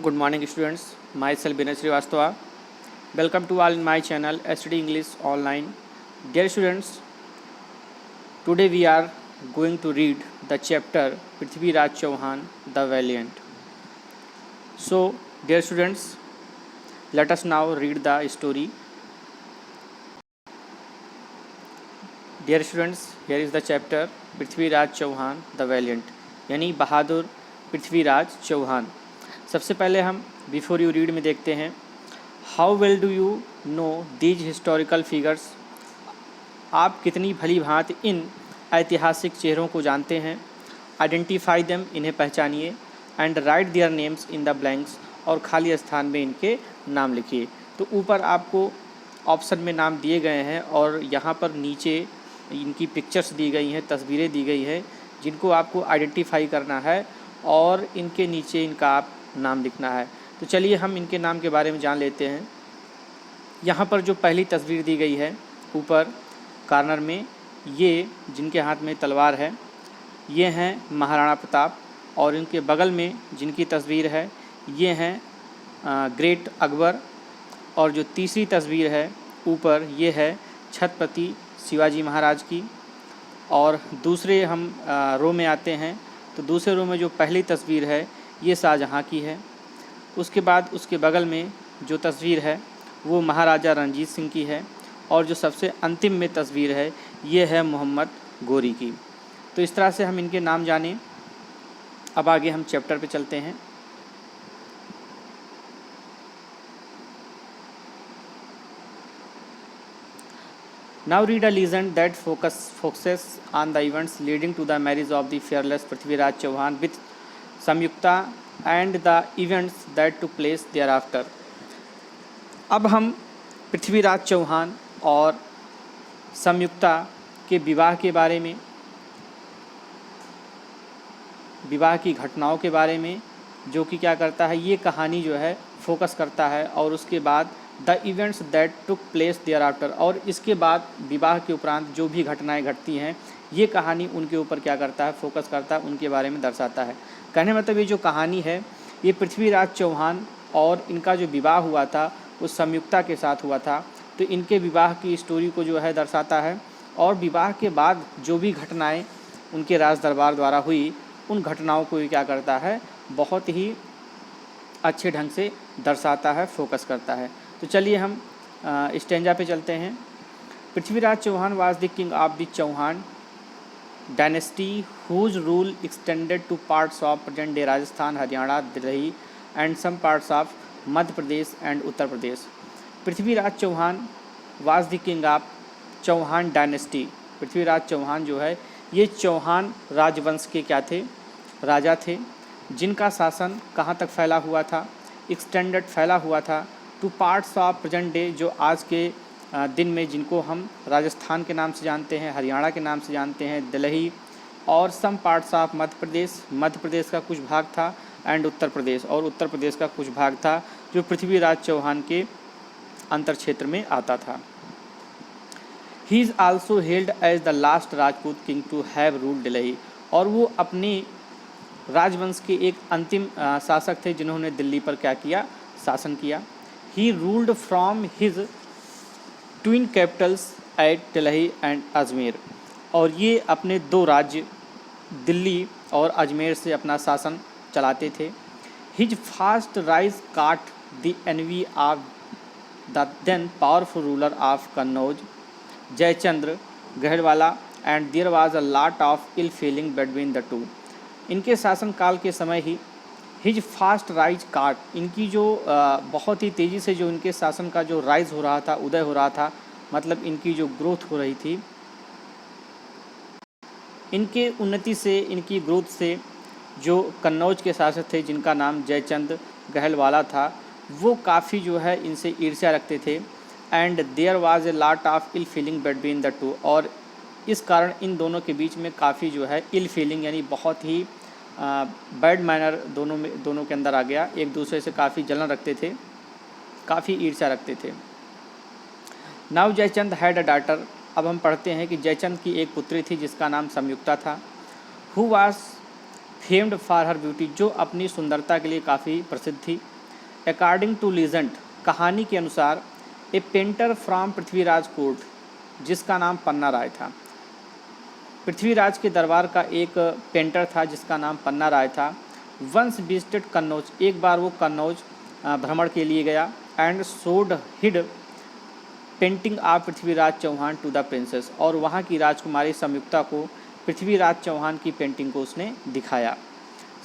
Good morning, students. Myself Binay Srivastava. Welcome to all in my channel STD English Online. Dear students, today we are going to read the chapter Prithvi Raj Chauhan the Valiant. So, dear students, let us now read the story. Dear students, here is the chapter Prithvi Raj Chauhan the valiant, यानी बहादुर पृथ्वीराज चौहान. सबसे पहले हम before you read में देखते हैं. How well do you know these historical figures. आप कितनी भली भांति इन ऐतिहासिक चेहरों को जानते हैं. आइडेंटिफाई देम, इन्हें पहचानिए. And write their names in the blanks, और खाली स्थान में इनके नाम लिखिए. तो ऊपर आपको ऑप्शन में नाम दिए गए हैं और यहाँ पर नीचे इनकी पिक्चर्स दी गई हैं, तस्वीरें दी गई हैं, जिनको आपको आइडेंटिफाई करना है और इनके नीचे इनका आप नाम लिखना है. तो चलिए हम इनके नाम के बारे में जान लेते हैं. यहाँ पर जो पहली तस्वीर दी गई है ऊपर कॉर्नर में, ये जिनके हाथ में तलवार है ये हैं महाराणा प्रताप, और इनके बगल में जिनकी तस्वीर है ये हैं ग्रेट अकबर, और जो तीसरी तस्वीर है ऊपर ये है छत्रपति शिवाजी महाराज की. और दूसरे हम रो में आते हैं तो दूसरे रो में जो पहली तस्वीर है ये शाहजहाँ की है. उसके बाद उसके बगल में जो तस्वीर है वो महाराजा रणजीत सिंह की है, और जो सबसे अंतिम में तस्वीर है ये है मोहम्मद गोरी की. तो इस तरह से हम इनके नाम जाने. अब आगे हम चैप्टर पे चलते हैं. Now read a legend that focuses on the events leading to the marriage of the fearless Prithviraj Chauhan with Samyukta and the events that took place thereafter. अब हम पृथ्वीराज चौहान और संयुक्ता के विवाह के बारे में, विवाह की घटनाओं के बारे में, जो कि क्या करता है, ये कहानी जो है फोकस करता है. और उसके बाद the events that took place there after, और इसके बाद विवाह के उपरांत जो भी घटनाएं घटती हैं ये कहानी उनके ऊपर क्या करता है, फोकस करता है, उनके बारे में दर्शाता है. कहने मतलब ये जो कहानी है ये पृथ्वीराज चौहान और इनका जो विवाह हुआ था उस संयुक्ता के साथ हुआ था, तो इनके विवाह की स्टोरी को जो है दर्शाता है. और विवाह के बाद जो भी घटनाएँ उनके राज दरबार द्वारा हुई उन घटनाओं को ये क्या करता है, बहुत ही अच्छे ढंग से दर्शाता है, फोकस करता है. तो चलिए हम स्टेंजा पे चलते हैं. Prithviraj Chauhan was the king of the Chauhan dynasty whose rule extended to parts of present day Rajasthan, Haryana, Delhi and some parts of Madhya Pradesh and Uttar Pradesh. Prithviraj Chauhan was the king of Chauhan dynasty. Prithviraj Chauhan जो है ये चौहान राजवंश के क्या थे, राजा थे, जिनका शासन कहाँ तक फैला हुआ था, एक्सटेंडेड फैला हुआ था, to parts of present day, जो आज के दिन में जिनको हम राजस्थान के नाम से जानते हैं, हरियाणा के नाम से जानते हैं, दिल्ली, और सम पार्ट्स ऑफ मध्य प्रदेश, मध्य प्रदेश का कुछ भाग था, एंड उत्तर प्रदेश, और उत्तर प्रदेश का कुछ भाग था जो पृथ्वीराज चौहान के अंतर क्षेत्र में आता था. He is also held as the last Rajput king to have ruled Delhi, और वो अपने राजवंश के एक अंतिम शासक थे जिन्होंने दिल्ली पर क्या किया, शासन किया. He ruled from his twin capitals at Delhi and Ajmer, और ये अपने दो राज्य दिल्ली और अजमेर से अपना शासन चलाते थे. His fast rise caught the envy of the then powerful ruler of Kannauj, Jaichandra Gahadavala, and there was a lot of ill feeling between the two. इनके शासनकाल के समय ही हिज फास्ट राइज काट, इनकी जो बहुत ही तेज़ी से जो इनके शासन का जो राइज हो रहा था, उदय हो रहा था, मतलब इनकी जो ग्रोथ हो रही थी, इनके उन्नति से, इनकी ग्रोथ से जो कन्नौज के शासक थे जिनका नाम जयचंद गहलवाला था, वो काफ़ी जो है इनसे ईर्ष्या रखते थे. And there was a lot of ill feeling between the two, और इस कारण इन दोनों के बीच में काफ़ी जो है इल फीलिंग, यानी बहुत ही बैड मैनर दोनों के अंदर आ गया. एक दूसरे से काफ़ी जलन रखते थे, काफ़ी ईर्ष्या रखते थे. Now Jaichand had a daughter. अब हम पढ़ते हैं कि जयचंद की एक पुत्री थी जिसका नाम संयुक्ता था. Who was famed for her beauty, जो अपनी सुंदरता के लिए काफ़ी प्रसिद्ध थी। अकॉर्डिंग टू लीजेंड, कहानी के अनुसार, ए पेंटर फ्रॉम पृथ्वीराज कोर्ट, जिसका नाम पन्ना राय था। पृथ्वीराज के दरबार का एक पेंटर था जिसका नाम पन्ना राय था। वंस विजिटेड कन्नौज, एक बार वो कन्नौज भ्रमण के लिए गया। And showed his painting of Prithviraj Chauhan to the princess, और वहाँ की राजकुमारी संयुक्ता को पृथ्वीराज चौहान की पेंटिंग को उसने दिखाया।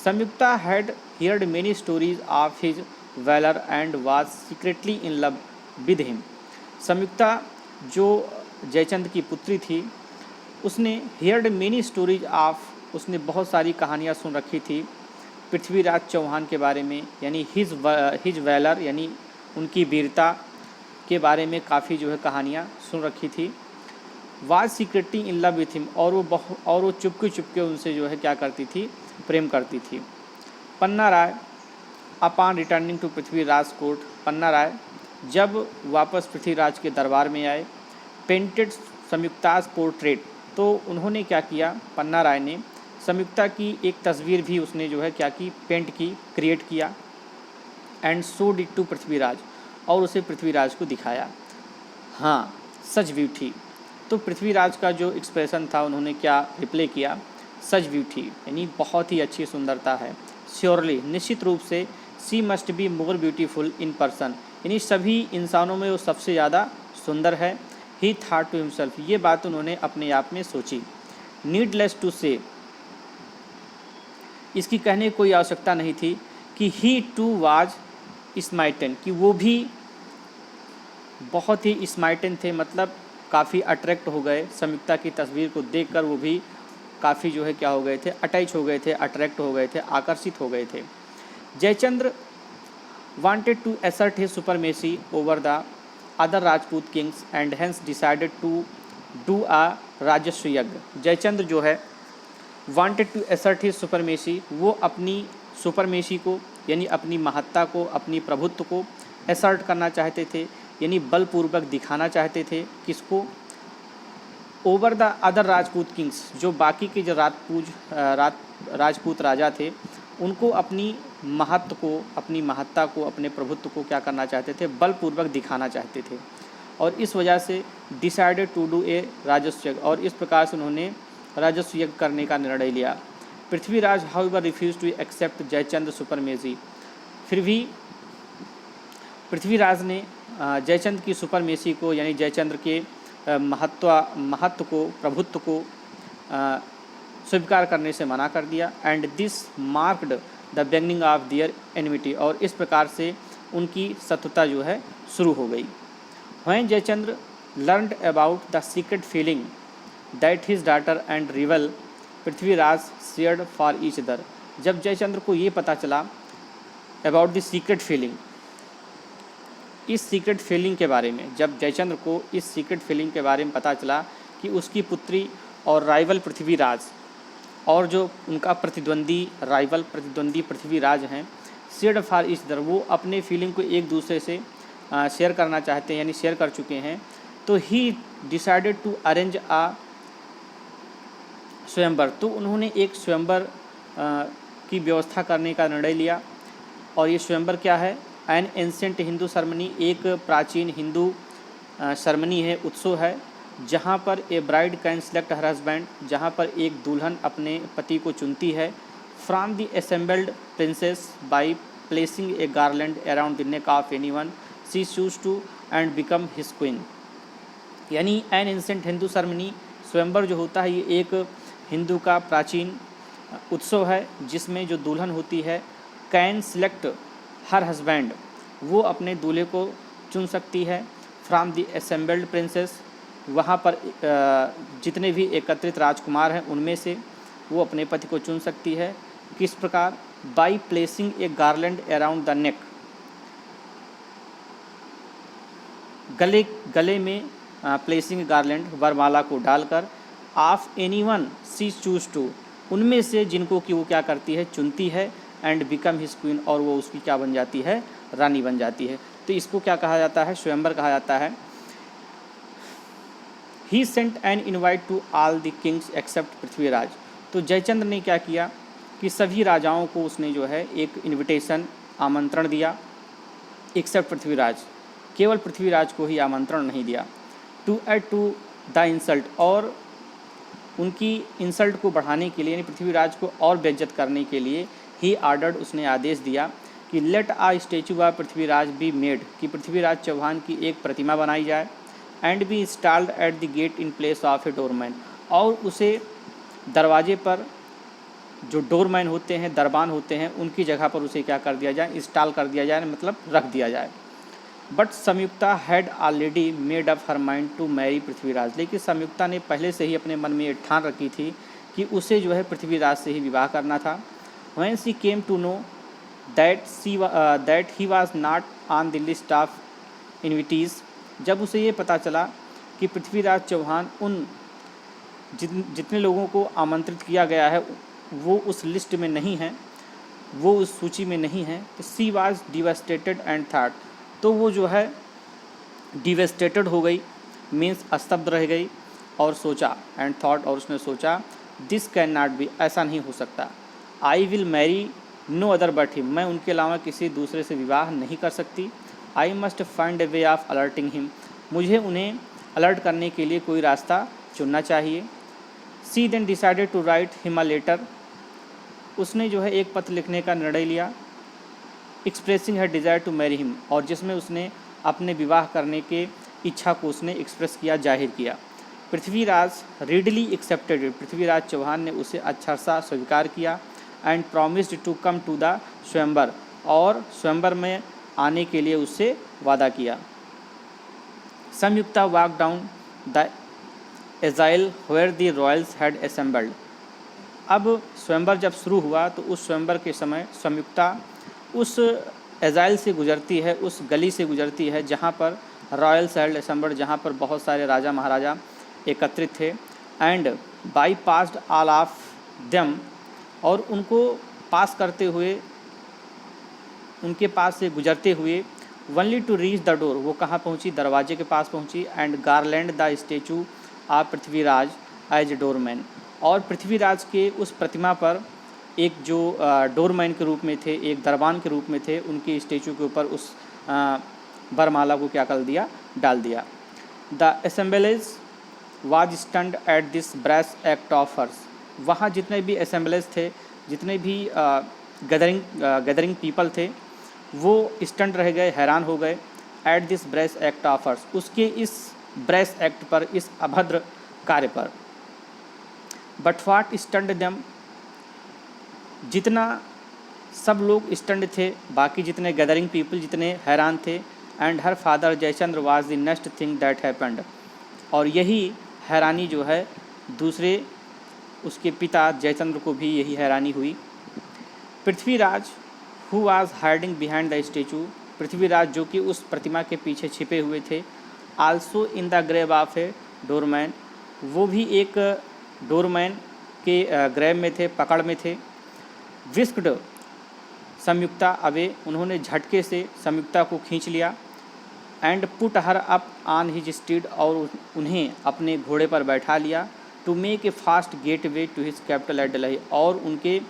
Sanyukta had heard many stories of his valour and was secretly in love with him. Sanyukta जो जयचंद्र की पुत्री थी, उसने हियर्ड मेनी स्टोरीज ऑफ, उसने बहुत सारी कहानियाँ सुन रखी थी पृथ्वीराज चौहान के बारे में, यानी हिज वैलर, यानी उनकी वीरता के बारे में काफ़ी जो है कहानियाँ सुन रखी थी। Was secretly in love with him, और वो चुपके चुपके उनसे जो है क्या करती थी, प्रेम करती थी। Panna Rai upon returning to Prithviraj court, Panna Rai जब वापस पृथ्वीराज के दरबार में आए, पेंटेड संयुक्ताज पोर्ट्रेट, तो उन्होंने क्या किया, पन्ना राय ने संयुक्ता की एक तस्वीर भी उसने जो है क्या की, पेंट की, क्रिएट किया। And showed it to Prithviraj, और उसे पृथ्वीराज को दिखाया। हाँ, सच ब्यूटी, तो पृथ्वीराज का जो एक्सप्रेशन था, उन्होंने क्या रिप्लाई किया, सच ब्यूटी, यानी बहुत ही अच्छी सुंदरता है। श्योरली, निश्चित रूप से, she must be more beautiful in person, यानी सभी इंसानों में वो सबसे ज़्यादा सुंदर है। ही थॉट टू हिमसेल्फ, ये बात उन्होंने अपने आप में सोची। नीडलेस टू से, इसकी कहने की कोई आवश्यकता नहीं थी कि ही टू वाज स्माइटन, कि वो भी बहुत ही स्माइटन थे, मतलब काफ़ी अट्रैक्ट हो गए संयुक्ता की तस्वीर को देखकर। वो भी काफ़ी जो है क्या हो गए थे, अटैच हो गए थे, अट्रैक्ट हो गए थे, आकर्षित हो गए थे। Jaichandra wanted to assert his supremacy over the other Rajput kings and hence decided to do a Rajasuya yagya. Jaichandra जो है wanted to assert his supremacy, वो अपनी सुपरमेसी को, यानी अपनी महत्ता को, अपनी प्रभुत्व को असर्ट करना चाहते थे, यानी बलपूर्वक दिखाना चाहते थे। किसको? Over the other Rajput Kings, जो बाकी के जो राजपूत राजा थे, उनको अपनी महत्व को, अपनी महत्ता को, अपने प्रभुत्व को क्या करना चाहते थे, बलपूर्वक दिखाना चाहते थे। और इस वजह से डिसाइडेड टू डू ए राजस्व यज्ञ, और इस प्रकार से उन्होंने राजस्व यज्ञ करने का निर्णय लिया। Prithviraj however refuse to accept Jaichandra supremacy, फिर भी पृथ्वीराज ने जयचंद्र की सुपरमेसी को, यानी जयचंद्र के महत्व को, प्रभुत्व को स्वीकार करने से मना कर दिया। And this marked the beginning of their enmity, और इस प्रकार से उनकी शत्रुता जो है शुरू हो गई। When Jayachandra learned about the secret feeling that his daughter and reveal Prithviraj shared for each other, जब जयचंद्र को ये पता चला अबाउट द सीक्रेट फीलिंग, इस सीक्रेट फीलिंग के बारे में, जब जयचंद्र को इस सीक्रेट फीलिंग के बारे में पता चला कि उसकी पुत्री और राइवल पृथ्वीराज, और जो उनका प्रतिद्वंदी पृथ्वीराज हैं, शेयर्ड फॉर ईच अदर, वो अपने फीलिंग को एक दूसरे से शेयर करना चाहते हैं, यानी शेयर कर चुके हैं, तो ही डिसाइडेड टू अरेंज आ स्वयंवर, तो उन्होंने एक स्वयंवर की व्यवस्था करने का निर्णय लिया। और ये स्वयंवर क्या है? एन एंसेंट हिंदू सेरेमनी, एक प्राचीन हिंदू सेरेमनी है, उत्सव है, जहाँ पर a bride can select her husband, जहाँ पर एक दुल्हन अपने पति को चुनती है, from the assembled princes by placing a garland around the neck of anyone she chose to and become his queen. यानी an ancient Hindu ceremony, swayamvar जो होता है, ये एक हिंदू का प्राचीन उत्सव है, जिसमें जो दुल्हन होती है कैन सिलेक्ट हर हस्बैंड, वो अपने दूल्हे को चुन सकती है, फ्रॉम द असेंबल्ड प्रिंसेस, वहाँ पर जितने भी एकत्रित राजकुमार हैं उनमें से वो अपने पति को चुन सकती है। किस प्रकार? By placing a garland around the neck, गले में प्लेसिंग गार्लैंड, वरमाला को डालकर, of anyone she chose to, उनमें से जिनको कि वो क्या करती है, चुनती है, एंड बिकम हिज क्वीन, और वो उसकी क्या बन जाती है, रानी बन जाती है। तो इसको क्या कहा जाता है? स्वयंवर कहा जाता है। He sent an invite to all the kings except Prithviraj, तो जयचंद्र ने क्या किया, कि सभी राजाओं को उसने जो है एक इनविटेशन आमंत्रण दिया, एक्सेप्ट पृथ्वीराज, केवल पृथ्वीराज को ही आमंत्रण नहीं दिया। To add to the insult, और उनकी इंसल्ट को बढ़ाने के लिए यानी पृथ्वीराज को और बेइज्जत करने के लिए ही आर्डर्ड, उसने आदेश दिया कि let a statue of Prithviraj be made, कि पृथ्वीराज चौहान की एक प्रतिमा बनाई जाए, and be installed at the gate in place of a doorman, और उसे दरवाजे पर जो डोरमैन होते हैं, दरबान होते हैं, उनकी जगह पर उसे क्या कर दिया जाए, इंस्टॉल कर दिया जाए, मतलब रख दिया जाए। But Samyukta had already made up her mind to marry Prithviraj, लेकिन संयुक्ता ने पहले से ही अपने मन में ये ठान रखी थी कि उसे जो है पृथ्वीराज से ही विवाह करना था। When she came to know that he was not on the list of invitees, जब उसे ये पता चला कि पृथ्वीराज चौहान उन जितने लोगों को आमंत्रित किया गया है वो उस लिस्ट में नहीं है, वो उस सूची में नहीं है, तो she was devastated and thought, तो वो जो है डिवेस्टेटेड हो गई, मीन्स स्तब्ध रह गई, और सोचा, एंड थॉट, और उसने सोचा, दिस कैन नॉट बी, ऐसा नहीं हो सकता, I will marry no other but him, मैं उनके अलावा किसी दूसरे से विवाह नहीं कर सकती, I must find A way of alerting him, मुझे उन्हें अलर्ट करने के लिए कोई रास्ता चुनना चाहिए। She then decided to write him a letter, उसने जो है एक पत्र लिखने का निर्णय लिया, expressing her desire to marry him, और जिसमें उसने अपने विवाह करने के इच्छा को उसने एक्सप्रेस किया, जाहिर किया। Prithviraj readily accepted it, Prithviraj Chauhan ने उसे अच्छा सा स्वीकार किया, and promised to come to the swayamvar, और स्वयंवर में आने के लिए उससे वादा किया। Sanyukta walk down the aisle where the royals had assembled, अब स्वयंवर जब शुरू हुआ तो उस स्वयंवर के समय संयुक्ता उस एजाइल से गुजरती है, उस गली से गुजरती है जहाँ पर रॉयल्स हैड असेंबल्ड, जहाँ पर बहुत सारे राजा महाराजा एकत्रित थे, and by passed all of them, और उनको पास करते हुए, उनके पास से गुजरते हुए, only to reach the door, वो कहाँ पहुँची, दरवाजे के पास पहुँची, and garland the statue of Prithviraj as doorman, और पृथ्वीराज के उस प्रतिमा पर एक जो डोरमैन के रूप में थे, एक दरबान के रूप में थे, उनके स्टेचू के ऊपर उस बरमाला को क्या कर दिया, डाल दिया। The assemblage was stunned at this brash act of hers, वहाँ जितने भी असेंबलेज थे, जितने भी गैदरिंग पीपल थे, वो स्टंट रह गए, हैरान हो गए, at this brash act of hers, उसके इस ब्रैस एक्ट पर, इस अभद्र कार्य पर। बट व्हाट स्टंट देम, जितना सब लोग स्टंट थे, बाकी जितने गैदरिंग पीपल जितने हैरान थे, and her father Jayachandra was the next thing that happened, और यही हैरानी जो है दूसरे उसके पिता जयचंद्र को भी यही हैरानी हुई। Prithviraj who was hiding behind the statue, Prithviraj जो कि उस प्रतिमा के पीछे छिपे हुए थे, also in the garb of a doorman, वो भी एक डोरमैन के ग्रेव में थे, पकड़ में थे। विस्क्ड संयुक्ता अवे, उन्होंने झटके से संयुक्ता को खींच लिया, and put her up on his steed, और उन्हें अपने घोड़े पर बैठा लिया, to make a fast getaway to his capital at Delhi, और उनके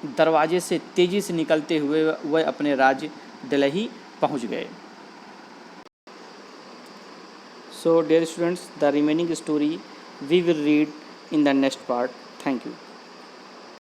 दरवाजे से तेज़ी से निकलते हुए वह अपने राज्य दिल्ली पहुंच गए। So dear students, the remaining story we will read in the next part. Thank you.